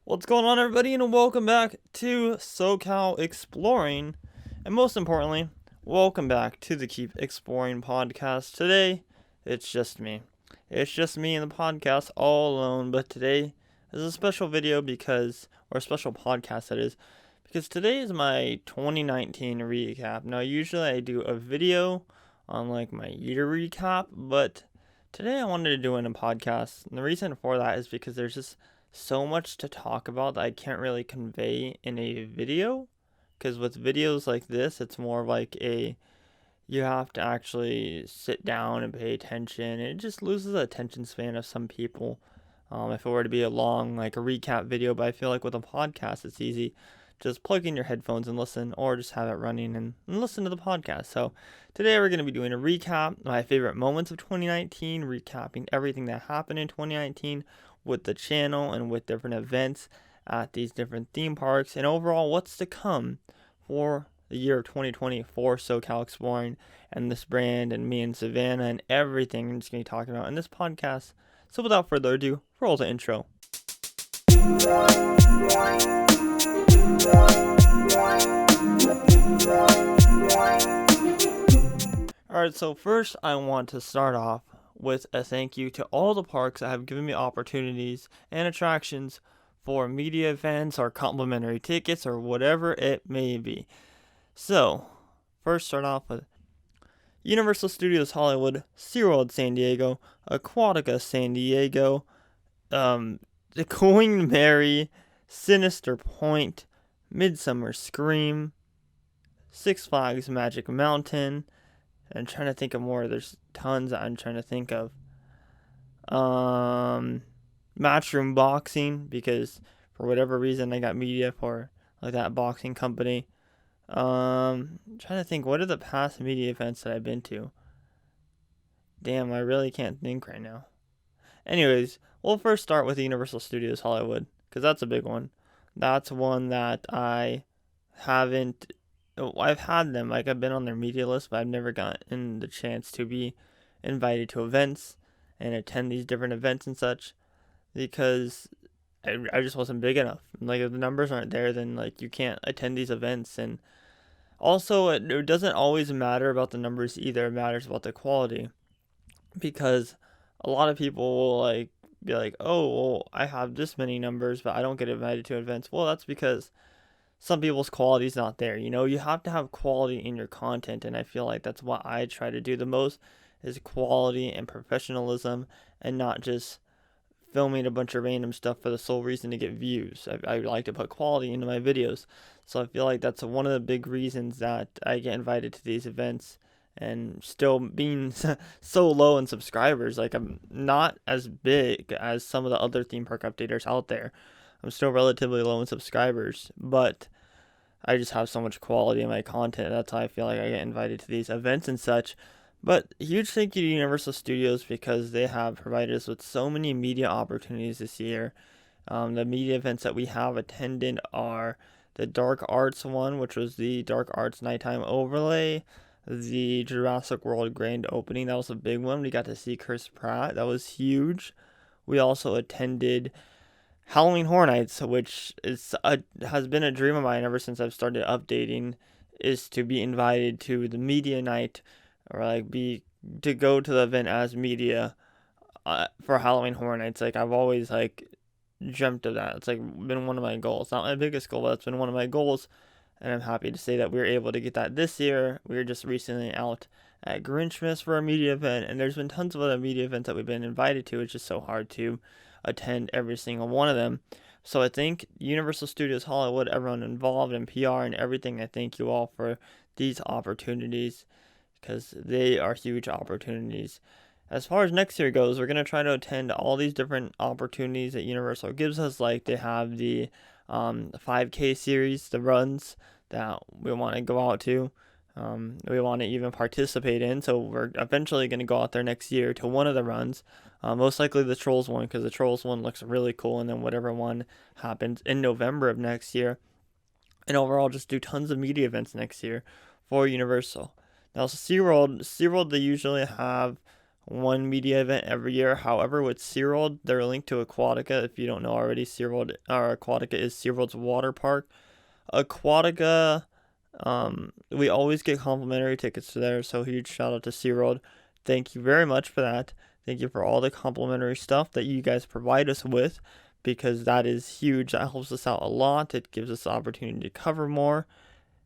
What's going on, everybody, and welcome back to SoCal Exploring. And most importantly, welcome back to the Keep Exploring podcast. Today, it's just me. It's just me and the podcast all alone, but today is a special video or a special podcast that is, because today is my 2019 recap. Now, usually I do a video on like my year recap, but today I wanted to do it in a podcast. And the reason for that is because there's just so much to talk about that I can't really convey in a video. Because with videos like this, it's more like you have to actually sit down and pay attention. It just loses the attention span of some people. If it were to be a long, like a recap video, but I feel like with a podcast, it's easy. Just plug in your headphones and listen, or just have it running and listen to the podcast. So today we're going to be doing a recap, my favorite moments of 2019, recapping everything that happened in 2019 with the channel and with different events at these different theme parks, and overall what's to come for the year of 2020 for SoCal Exploring and this brand and me and Savannah and everything I'm just going to be talking about in this podcast. So without further ado, roll the intro. Alright, so first I want to start off with a thank you to all the parks that have given me opportunities and attractions for media events or complimentary tickets or whatever it may be. So, first start off with Universal Studios Hollywood, SeaWorld San Diego, Aquatica San Diego, The Queen Mary, Sinister Point, Midsummer Scream, Six Flags Magic Mountain. I'm trying to think of more. There's tons that I'm trying to think of. Matchroom Boxing, because for whatever reason I got media for like that boxing company. I'm trying to think, what are the past media events that I've been to? Damn, I really can't think right now. Anyways, we'll first start with the Universal Studios Hollywood, because that's a big one. That's one that I've had them, like I've been on their media list, but I've never gotten the chance to be invited to events and attend these different events and such, because I just wasn't big enough. Like, if the numbers aren't there, then like you can't attend these events. And also, it doesn't always matter about the numbers either. It matters about the quality, because a lot of people will like be like, oh, well, I have this many numbers, but I don't get invited to events. Well, that's because some people's quality is not there. You have to have quality in your content, and I feel like that's what I try to do the most, is quality and professionalism, and not just filming a bunch of random stuff for the sole reason to get views. I like to put quality into my videos, so I feel like that's one of the big reasons that I get invited to these events. And still being so low in subscribers, like I'm not as big as some of the other theme park updaters out there. I'm still relatively low in subscribers, but I just have so much quality in my content. That's how I feel like I get invited to these events and such. But huge thank you to Universal Studios, because they have provided us with so many media opportunities this year. The media events that we have attended are the Dark Arts one, which was the Dark Arts Nighttime Overlay, the Jurassic World Grand Opening. That was a big one. We got to see Chris Pratt. That was huge. We also attended Halloween Horror Nights, which has been a dream of mine ever since I've started updating, is to be invited to the media night, or like to go to the event as media for Halloween Horror Nights. Like, I've always like dreamt of that. It's like been one of my goals. Not my biggest goal, but it's been one of my goals. And I'm happy to say that we were able to get that this year. We were just recently out at Grinchmas for a media event, and there's been tons of other media events that we've been invited to. It's just so hard to attend every single one of them. So I think Universal Studios Hollywood, everyone involved in PR and everything, I thank you all for these opportunities, because they are huge opportunities. As far as next year goes, we're going to try to attend all these different opportunities that Universal gives us. Like, they have the 5K series, the runs that we want to go out to. We want to even participate in. So we're eventually going to go out there next year to one of the runs. Most likely the Trolls one, because the Trolls one looks really cool. And then whatever one happens in November of next year. And overall, just do tons of media events next year for Universal. Now, SeaWorld, they usually have one media event every year. However, with SeaWorld, they're linked to Aquatica. If you don't know already, SeaWorld or Aquatica is SeaWorld's water park. Aquatica, we always get complimentary tickets to there, so huge shout out to SeaWorld. Thank you very much for that. Thank you for all the complimentary stuff that you guys provide us with, because that is huge. That helps us out a lot. It gives us the opportunity to cover more.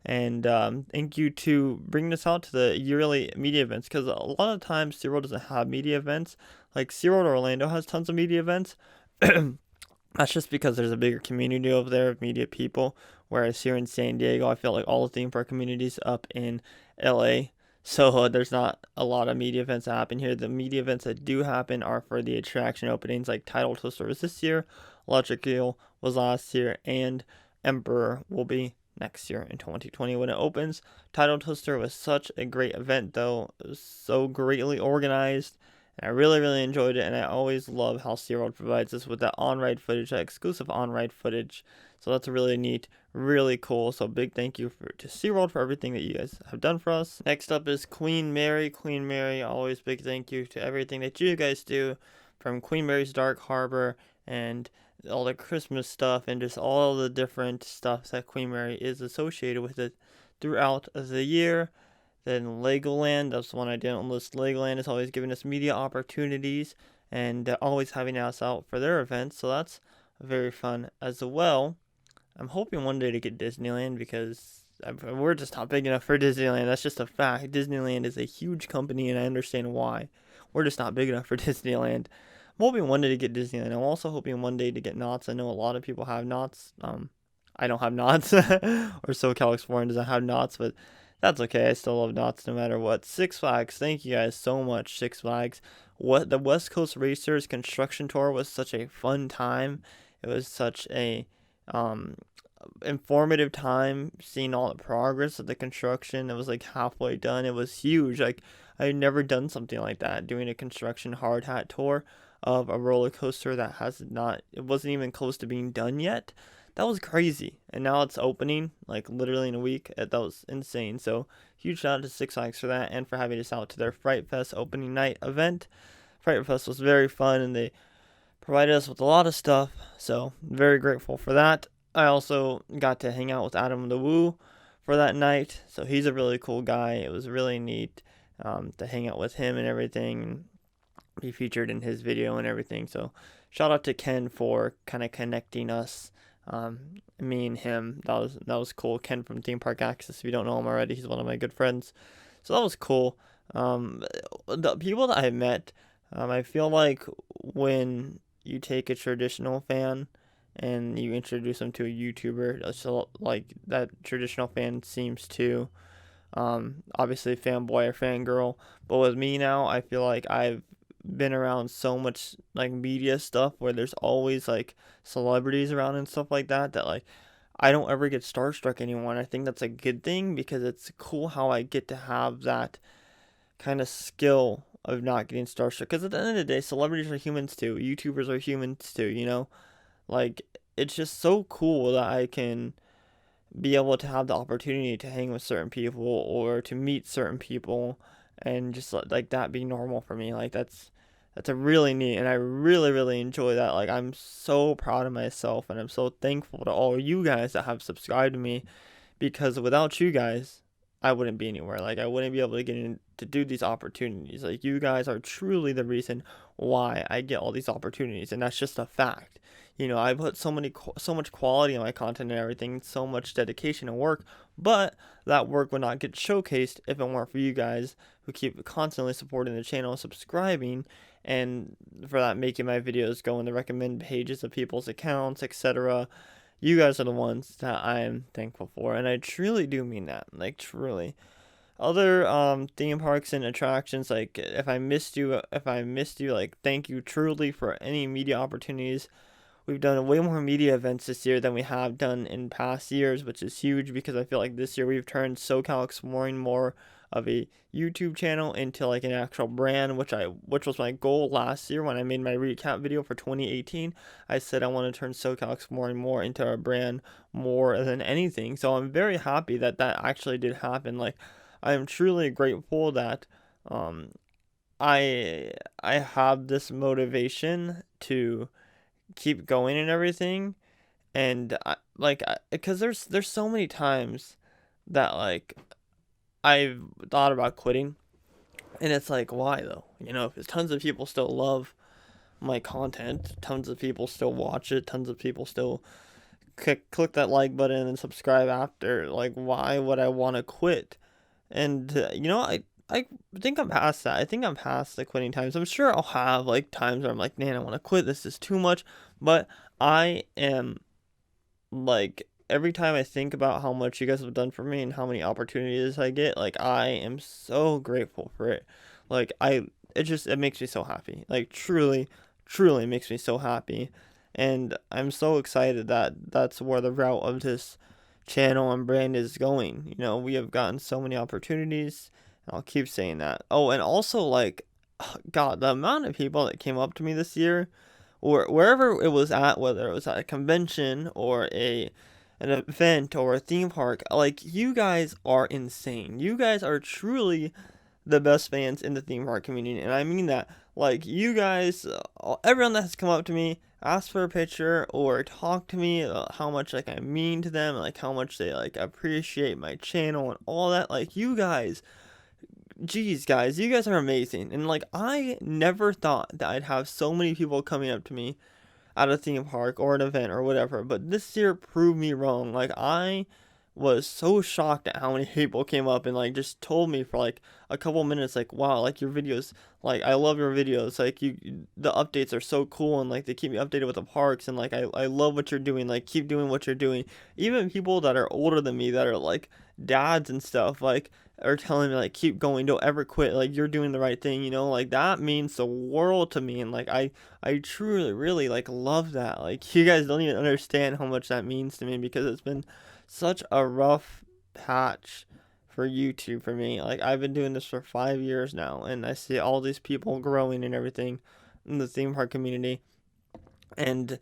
And thank you to bringing us out to the yearly media events, because a lot of times SeaWorld doesn't have media events. Like SeaWorld Orlando has tons of media events. That's just because there's a bigger community over there of media people. Whereas here in San Diego, I feel like all the theme park communities up in LA. So there's not a lot of media events that happen here. The media events that do happen are for the attraction openings, like Tidal Twister was this year, Electric Eel was last year, and Emperor will be next year in 2020 when it opens. Tidal Twister was such a great event, though. It was so greatly organized. And I really, really enjoyed it, and I always love how SeaWorld provides us with that on-ride footage, that exclusive on-ride footage. So that's really neat, really cool. So big thank you to SeaWorld for everything that you guys have done for us. Next up is Queen Mary. Queen Mary, always big thank you to everything that you guys do, from Queen Mary's Dark Harbor and all the Christmas stuff and just all the different stuff that Queen Mary is associated with it throughout the year. Then Legoland, that's the one I didn't list. Legoland is always giving us media opportunities and always having us out for their events, so that's very fun as well. I'm hoping one day to get Disneyland, because we're just not big enough for Disneyland. That's just a fact. Disneyland is a huge company, and I understand why. We're just not big enough for Disneyland. I'm hoping one day to get Disneyland. I'm also hoping one day to get Knott's. I know a lot of people have Knott's. I don't have Knott's, or SoCalExploring doesn't have Knott's, but that's okay. I still love Knott's no matter what. Six Flags, thank you guys so much, Six Flags. What the West Coast Racers construction tour was such a fun time. It was such a informative time, seeing all the progress of the construction. It was like halfway done. It was huge. Like, I had never done something like that, doing a construction hard hat tour of a roller coaster that it wasn't even close to being done yet. That was crazy. And now it's opening, like literally in a week. That was insane. So huge shout out to Six Flags for that, and for having us out to their Fright Fest opening night event. Fright Fest was very fun, and they provided us with a lot of stuff. So very grateful for that. I also got to hang out with Adam the Woo for that night. So he's a really cool guy. It was really neat to hang out with him and everything, and be featured in his video and everything. So shout out to Ken for kind of connecting us, me and him. That was cool. Ken from Theme Park Access. If you don't know him already, he's one of my good friends. So that was cool. The people that I met, I feel like when you take a traditional fan and you introduce them to a YouTuber, it's like that traditional fan seems to obviously fanboy or fangirl. But with me now, I feel like I've been around so much like media stuff where there's always like celebrities around and stuff like that, that like I don't ever get starstruck anymore. And I think that's a good thing, because it's cool how I get to have that kind of skill of not getting starstruck. Because at the end of the day, celebrities are humans too. YouTubers are humans too, you know? Like, it's just so cool that I can be able to have the opportunity to hang with certain people or to meet certain people, and just like that be normal for me. Like, that's a really neat, and I really, really enjoy that. Like, I'm so proud of myself, and I'm so thankful to all you guys that have subscribed to me, because without you guys, I wouldn't be anywhere. Like, I wouldn't be able to get in to do these opportunities. Like, you guys are truly the reason why I get all these opportunities, and that's just a fact. You know, I put so much quality in my content and everything, so much dedication and work, but that work would not get showcased if it weren't for you guys who keep constantly supporting the channel, subscribing, and for that making my videos go in the recommend pages of people's accounts, etc. You guys are the ones that I am thankful for, and I truly do mean that. Like, truly. Other theme parks and attractions, like, if I missed you, like, thank you truly for any media opportunities. We've done way more media events this year than we have done in past years, which is huge, because I feel like this year we've turned SoCalExploring more of a YouTube channel into like an actual brand, which was my goal last year when I made my recap video for 2018. I said I want to turn SoCalExploring more into a brand more than anything. So I'm very happy that that actually did happen. Like, I am truly grateful that I I have this motivation to keep going and everything, and because there's so many times that like I've thought about quitting, and it's like, why though? Because tons of people still love my content, tons of people still watch it, tons of people still click that like button and subscribe after. Like, why would I want to quit? And I think I'm past that. I think I'm past the quitting times. I'm sure I'll have like times where I'm like, man, I want to quit. This is too much. But I am like, every time I think about how much you guys have done for me and how many opportunities I get, like, I am so grateful for it. Like, it makes me so happy. Like, truly, truly makes me so happy. And I'm so excited that that's where the route of this channel and brand is going. We have gotten so many opportunities. And I'll keep saying that. Oh, and also, like, God, the amount of people that came up to me this year, or wherever it was at, whether it was at a convention or an event or a theme park, like, you guys are insane. You guys are truly the best fans in the theme park community, and I mean that. Like, you guys, everyone that has come up to me, asked for a picture or talked to me about how much like I mean to them, like how much they like appreciate my channel and all that. Like, you guys, geez, guys, you guys are amazing. And like, I never thought that I'd have so many people coming up to me at a theme park or an event or whatever, but this year proved me wrong. Like, I was so shocked at how many people came up and like just told me for like a couple minutes, like, wow, like, your videos, like, I love your videos, like, the updates are so cool, and like they keep me updated with the parks, and like I love what you're doing, like, keep doing what you're doing. Even people that are older than me, that are like dads and stuff, like, are telling me like, keep going, don't ever quit, like, you're doing the right thing. Like, that means the world to me. And like, I truly really like love that. Like, you guys don't even understand how much that means to me, because it's been such a rough patch for YouTube for me. Like, I've been doing this for 5 years now, and I see all these people growing and everything in the theme park community, and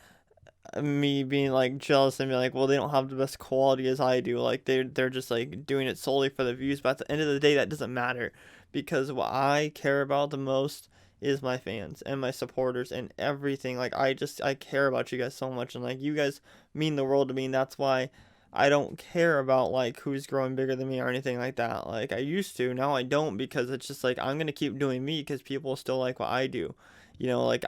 me being like jealous and be like, well, they don't have the best quality as I do. Like, they're just like doing it solely for the views. But at the end of the day, that doesn't matter, because what I care about the most is my fans and my supporters and everything. Like, I care about you guys so much, and like, you guys mean the world to me, and that's why I don't care about like who's growing bigger than me or anything like that. Like, I used to, now I don't, because it's just like, I'm gonna keep doing me because people still like what I do. Like,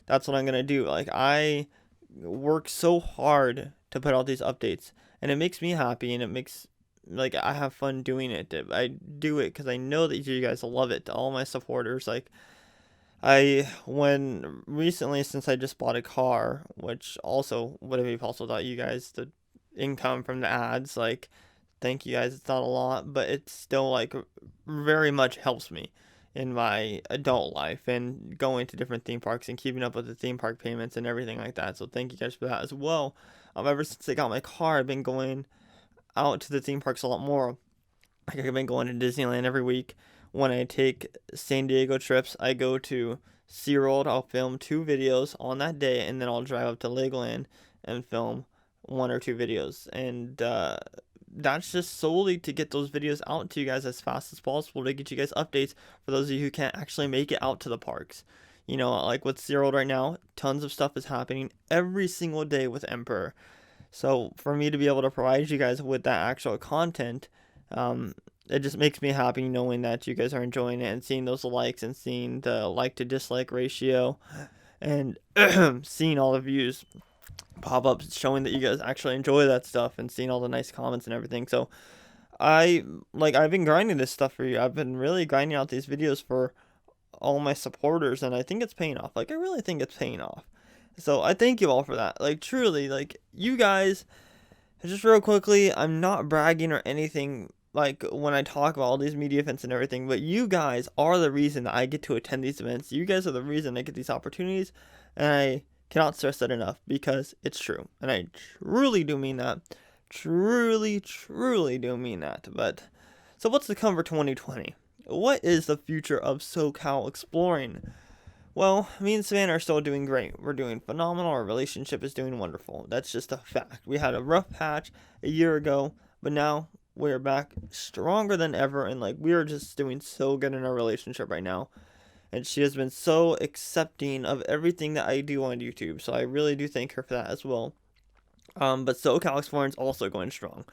that's what I'm gonna do. Like, I work so hard to put out these updates, and it makes me happy, and it makes, like, I have fun doing it. I do it because I know that you guys love it. To all my supporters, like, when recently, since I just bought a car, which also would have also taught you guys the income from the ads, like, thank you guys. It's not a lot, but it still like very much helps me in my adult life and going to different theme parks and keeping up with the theme park payments and everything like that. So thank you guys for that as well. Ever since I got my car, I've been going out to the theme parks a lot more. Like, I've been going to Disneyland every week. When I take San Diego trips, I go to SeaWorld. I'll film 2 videos on that day, and then I'll drive up to Legoland and film 1 or 2 videos. And that's just solely to get those videos out to you guys as fast as possible, to get you guys updates for those of you who can't actually make it out to the parks. Like with SeaWorld right now, tons of stuff is happening every single day with Emperor. So for me to be able to provide you guys with that actual content, it just makes me happy knowing that you guys are enjoying it and seeing those likes and seeing the like to dislike ratio and seeing all the views pop up, showing that you guys actually enjoy that stuff, and seeing all the nice comments and everything. So I've been grinding this stuff for you. I've been really grinding out these videos for all my supporters, and I think it's paying off. Like, I really think it's paying off. So I thank you all for that. Like, truly, like, you guys, just real quickly, I'm not bragging or anything, like, when I talk about all these media events and everything, but you guys are the reason that I get to attend these events. You guys are the reason I get these opportunities, and I cannot stress that enough, because it's true, and I truly do mean that. Truly, truly do mean that. But so what's to come for 2020? What is the future of SoCalExploring? Well, me and Savannah are still doing great. We're doing phenomenal. Our relationship is doing wonderful. That's just a fact. We had a rough patch a year ago, but now we're back stronger than ever, and like, we are just doing so good in our relationship right now. and she has been so accepting of everything that I do on YouTube. So I really do thank her for that as well. But SoCalExploring is also going strong.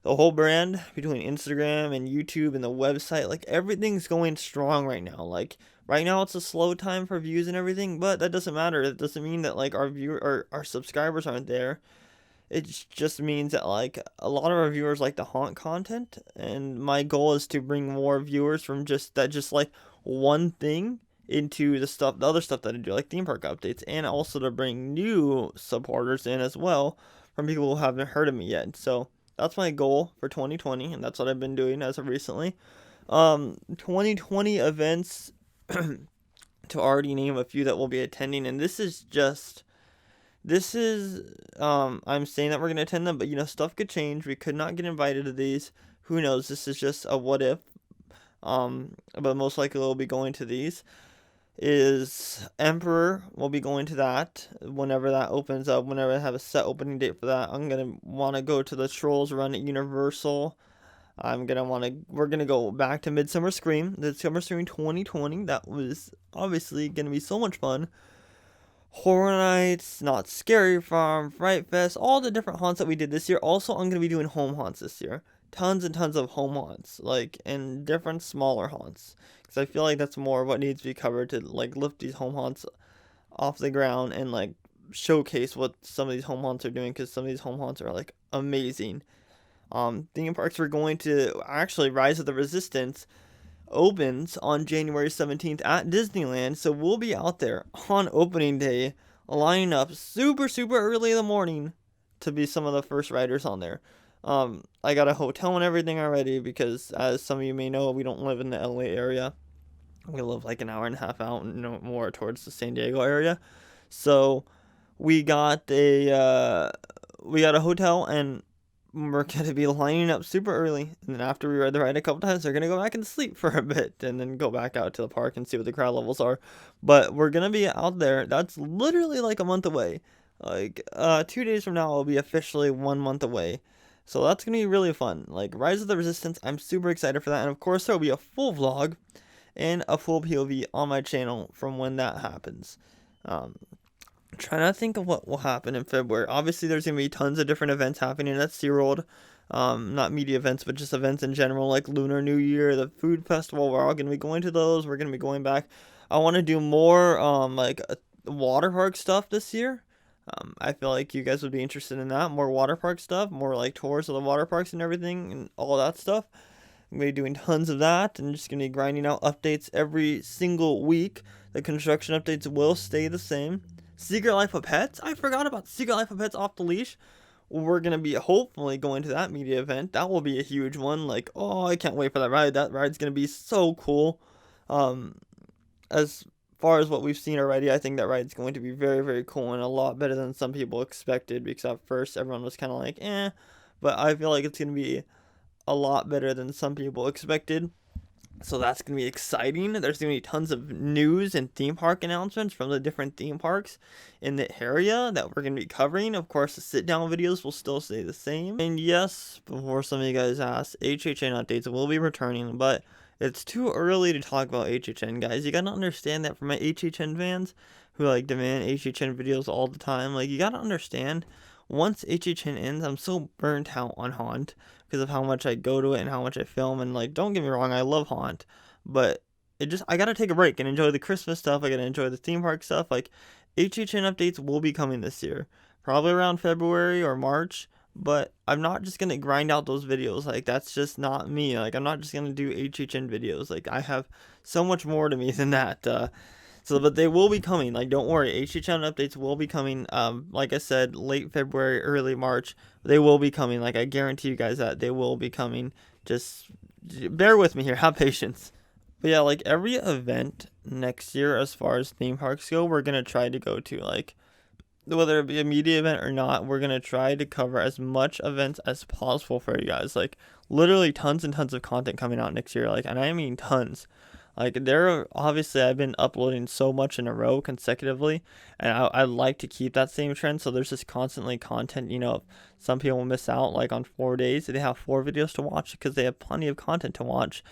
The whole brand between Instagram and YouTube and the website, like everything's going strong right now. Like right now it's a slow time for views and everything, but that doesn't matter. It doesn't mean that like our subscribers aren't there. It just means that like a lot of our viewers like the haunt content, and my goal is to bring more viewers from just like one thing into the other stuff that I do, like theme park updates, and also to bring new supporters in as well from people who haven't heard of me yet. So that's my goal for 2020, and that's what I've been doing as of recently. 2020 events to already name a few that we'll be attending, and I'm saying that we're going to attend them, but stuff could change. We could not get invited to these. Who knows? This is just a what if. But most likely we'll be going to these. Is Emperor, we'll be going to that whenever that opens up, whenever I have a set opening date for that. I'm going to want to go to the Trolls Run at Universal. We're going to go back to Midsummer Scream, the Midsummer Scream 2020. That was obviously going to be so much fun. Horror Nights, Not Scary Farm, Fright Fest, all the different haunts that we did this year. Also, I'm going to be doing home haunts this year. Tons and tons of home haunts, like, and different smaller haunts. Because I feel like that's more what needs to be covered to, like, lift these home haunts off the ground and, like, showcase what some of these home haunts are doing. Because some of these home haunts are, like, amazing. Theme parks, we're going to, actually, Rise of the Resistance opens on January 17th at Disneyland, so we'll be out there on opening day lining up super early in the morning to be some of the first riders on there. I got a hotel and everything already because, as some of you may know, we don't live in the LA area. We live like an hour and a half out, more towards the San Diego area. So we got a hotel, and we're going to be lining up super early, and then after we ride the ride a couple times, we're going to go back and sleep for a bit, and then go back out to the park and see what the crowd levels are. But we're going to be out there. That's literally like a month away. Like, 2 days from now, it'll be officially 1 month away. So that's going to be really fun. Like, Rise of the Resistance, I'm super excited for that. And of course, there will be a full vlog and a full POV on my channel from when that happens. Trying to think of what will happen in February. Obviously, there's going to be tons of different events happening at SeaWorld. Not media events, but just events in general, like Lunar New Year, the food festival. We're all going to be going to those. We're going to be going back. I want to do more, water park stuff this year. I feel like you guys would be interested in that. More water park stuff, more like tours of the water parks and everything, and all that stuff. I'm going to be doing tons of that, and just going to be grinding out updates every single week. The construction updates will stay the same. Secret Life of Pets? I forgot about Secret Life of Pets Off the Leash. We're going to be hopefully going to that media event. That will be a huge one. Like, oh, I can't wait for that ride. That ride's going to be so cool. As far as what we've seen already, I think that ride's going to be very cool and a lot better than some people expected, because at first everyone was kind of like, but I feel like it's going to be a lot better than some people expected. So that's going to be exciting. There's going to be tons of news and theme park announcements from the different theme parks in the area that we're going to be covering. Of course, the sit-down videos will still stay the same. And yes, before some of you guys ask, HHN updates will be returning, but it's too early to talk about HHN, guys. You got to understand that for my HHN fans who like demand HHN videos all the time, like, you got to understand, once HHN ends, I'm so burnt out on Haunt because of how much I go to it and how much I film. And, like, don't get me wrong, I love Haunt, but I gotta take a break and enjoy the Christmas stuff. I gotta enjoy the theme park stuff. Like, HHN updates will be coming this year, probably around February or March. But I'm not just gonna grind out those videos. Like, that's just not me. Like, I'm not just gonna do HHN videos. Like, I have so much more to me than that. But they will be coming. Like, don't worry. HHN updates will be coming. Like I said, late February, early March. They will be coming. Like, I guarantee you guys that they will be coming. Just bear with me here. Have patience. But yeah, like, every event next year, as far as theme parks go, we're gonna try to go to. Like, whether it be a media event or not, we're gonna try to cover as much events as possible for you guys. Like, literally tons and tons of content coming out next year. Like, and I mean tons. Like, obviously, I've been uploading so much in a row consecutively, and I like to keep that same trend, so there's just constantly content. Some people miss out, like, on 4 days. They have 4 videos to watch because they have plenty of content to watch.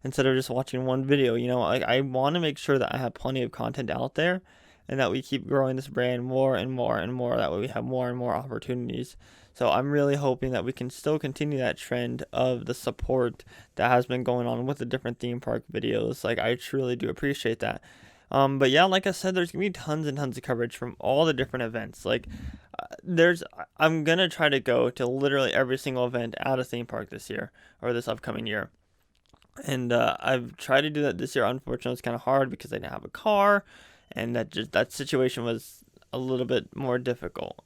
instead of just watching one video. Like I want to make sure that I have plenty of content out there, and that we keep growing this brand more and more and more. That way we have more and more opportunities. So I'm really hoping that we can still continue that trend of the support that has been going on with the different theme park videos. Like I truly do appreciate that. But yeah, like I said, there's gonna be tons and tons of coverage from all the different events. Like I'm gonna try to go to literally every single event at a theme park this year or this upcoming year. And I've tried to do that this year. Unfortunately, it's kind of hard because I didn't have a car, and that situation was a little bit more difficult.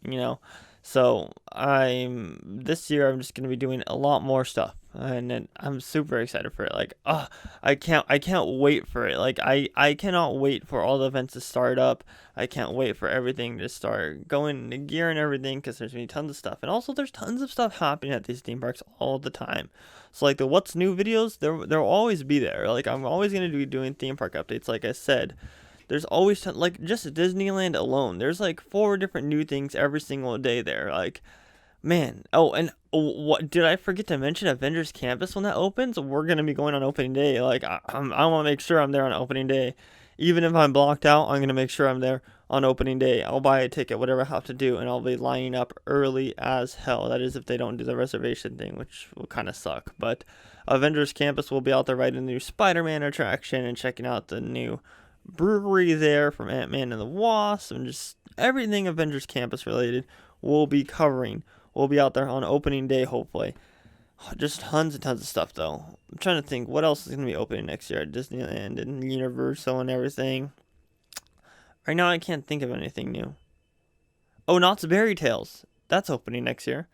So this year I'm just gonna be doing a lot more stuff, and then I'm super excited for it. Like, I can't wait for it. Like, I cannot wait for all the events to start up. I can't wait for everything to start going into gear and everything, because there's gonna be tons of stuff, and also there's tons of stuff happening at these theme parks all the time. So like the what's new videos, they'll always be there. Like I'm always gonna be doing theme park updates, like I said. There's always like just Disneyland alone. There's like 4 different new things every single day there. Like, man. Oh, and what did I forget to mention? Avengers Campus, when that opens, we're gonna be going on opening day. Like, I want to make sure I'm there on opening day. Even if I'm blocked out, I'm gonna make sure I'm there on opening day. I'll buy a ticket, whatever I have to do, and I'll be lining up early as hell. That is if they don't do the reservation thing, which will kind of suck. But Avengers Campus will be out there riding the new Spider-Man attraction and checking out the new brewery there from Ant-Man and the Wasp, and just everything Avengers Campus related we'll be covering. We'll be out there on opening day, hopefully. Just tons and tons of stuff, though. I'm trying to think what else is going to be opening next year at Disneyland and Universal and everything. Right now, I can't think of anything new. Oh, Knott's Berry Tales. That's opening next year.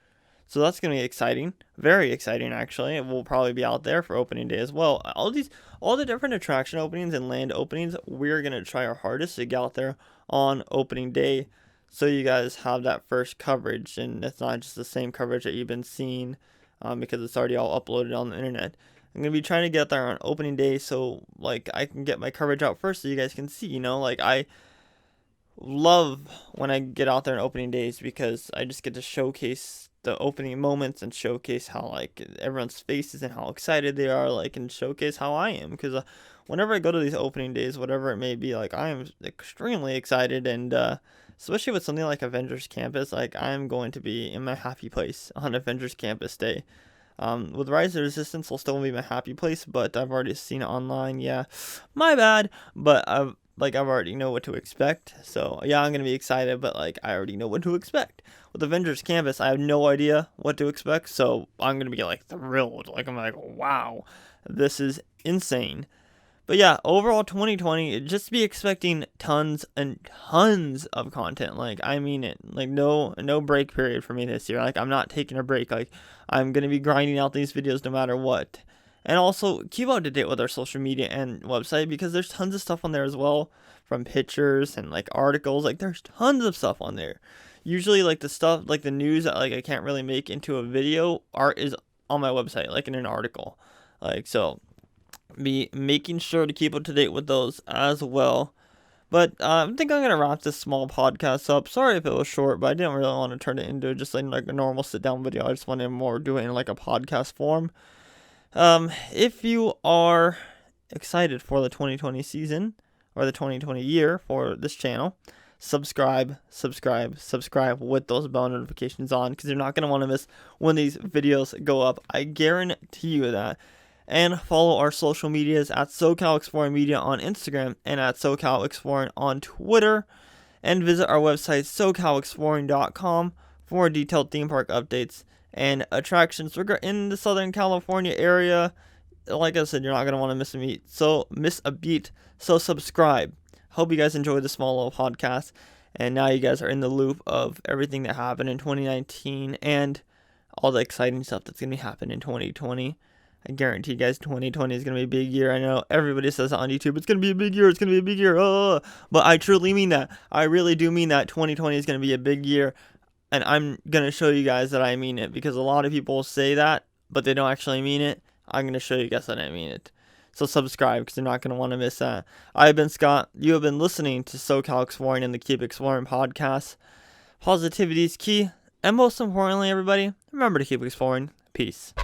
So that's going to be exciting. Very exciting, actually. We'll probably be out there for opening day as well. All the different attraction openings and land openings, we're going to try our hardest to get out there on opening day, so you guys have that first coverage, and it's not just the same coverage that you've been seeing, because it's already all uploaded on the internet. I'm going to be trying to get there on opening day, so like I can get my coverage out first so you guys can see. Like I love when I get out there on opening days, because I just get to showcase the opening moments and showcase how like everyone's faces and how excited they are, like, and showcase how I am, because whenever I go to these opening days, whatever it may be, like I am extremely excited, and especially with something like Avengers Campus, like I'm going to be in my happy place on Avengers Campus Day. With Rise of the Resistance will still be my happy place, but I've already seen it online. Yeah, my bad, but I've already know what to expect. So yeah, I'm gonna be excited, but like I already know what to expect. With Avengers Campus, I have no idea what to expect, so I'm gonna be like thrilled. Like I'm like, wow, this is insane. But yeah, overall 2020, just be expecting tons and tons of content. Like I mean it. Like no break period for me this year. Like I'm not taking a break. Like I'm gonna be grinding out these videos no matter what. And also keep up to date with our social media and website, because there's tons of stuff on there as well, from pictures and like articles. Like there's tons of stuff on there. Usually like the stuff, like the news that like I can't really make into a video, art is on my website, like in an article. Like so be making sure to keep up to date with those as well. But I think I'm going to wrap this small podcast up. Sorry if it was short, but I didn't really want to turn it into just like a normal sit down video. I just wanted more do it in like a podcast form. If you are excited for the 2020 season or the 2020 year for this channel, subscribe with those bell notifications on, because you're not going to want to miss when these videos go up. I guarantee you that. And follow our social medias at SoCalExploring Media on Instagram and at SoCalExploring on Twitter. And visit our website, SoCalExploring.com, for more detailed theme park updates and attractions in the Southern California area. Like I said, you're not going to want to miss a beat. So subscribe. Hope you guys enjoyed the small little podcast. And now you guys are in the loop of everything that happened in 2019 and all the exciting stuff that's going to happen in 2020. I guarantee you guys 2020 is going to be a big year. I know everybody says on YouTube, it's going to be a big year, it's going to be a big year. But I truly mean that. I really do mean that 2020 is going to be a big year. And I'm going to show you guys that I mean it, because a lot of people say that, but they don't actually mean it. I'm going to show you guys that I mean it. So subscribe, because you're not going to want to miss that. I've been Scott. You have been listening to SoCal Exploring and the Keep Exploring podcast. Positivity is key. And most importantly, everybody, remember to keep exploring. Peace.